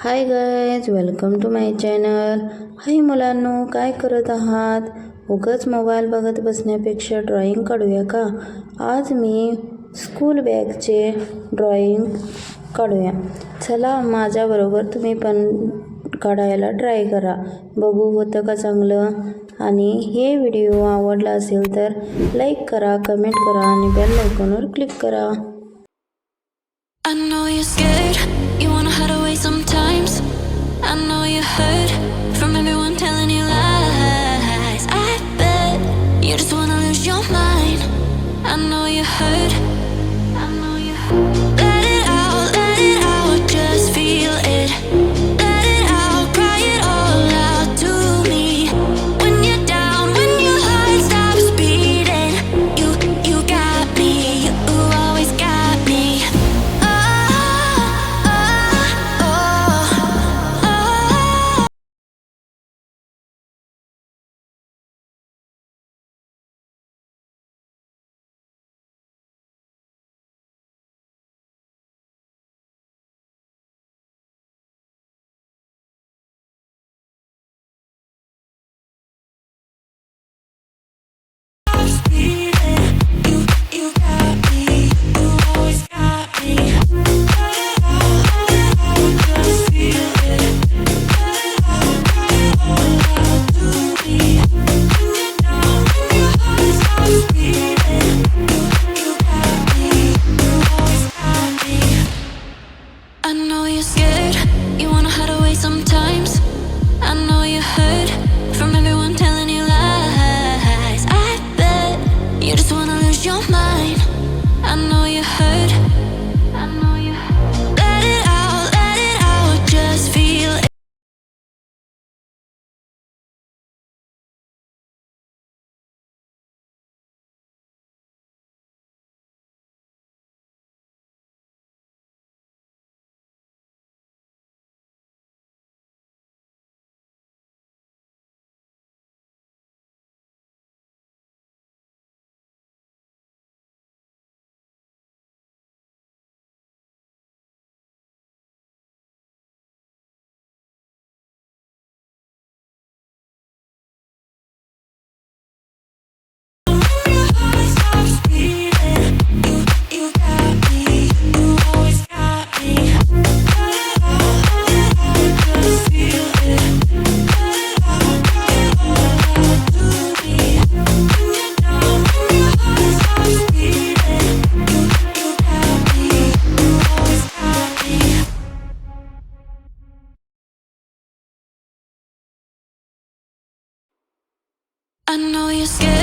Hi guys, welcome to my channel. Hi मुलांनो, काय करत आहात? उगाच मोबाईल बघत बसण्यापेक्षा ड्रॉइंग काढूया का? आज मी स्कूल बॅगचे ड्रॉइंग काढूया. चला माझ्याबरोबर तुम्ही पण काढायला ट्राय करा. बघू होतं का चांगलं. आणि हे व्हिडिओ आवडला असेल तर लाईक करा, कमेंट करा आणि बेल आयकॉनवर क्लिक करा. I know you're scared, you wanna hide away sometimes. I know you hurt from everyone telling you lies. I bet you just wanna lose your mind. I know you hurt, I know you hurt. Let it out, just feel it. Let it out, cry it all out to me. When you're down, when your heart stops beating, you got me, you always got me. I know you're scared, you wanna hide away sometimes. I know you hurt from everyone telling you lies. I bet you just wanna lose your mind. I know you hurt, I know you hurt. Let it out, just feel it. I know you're scared.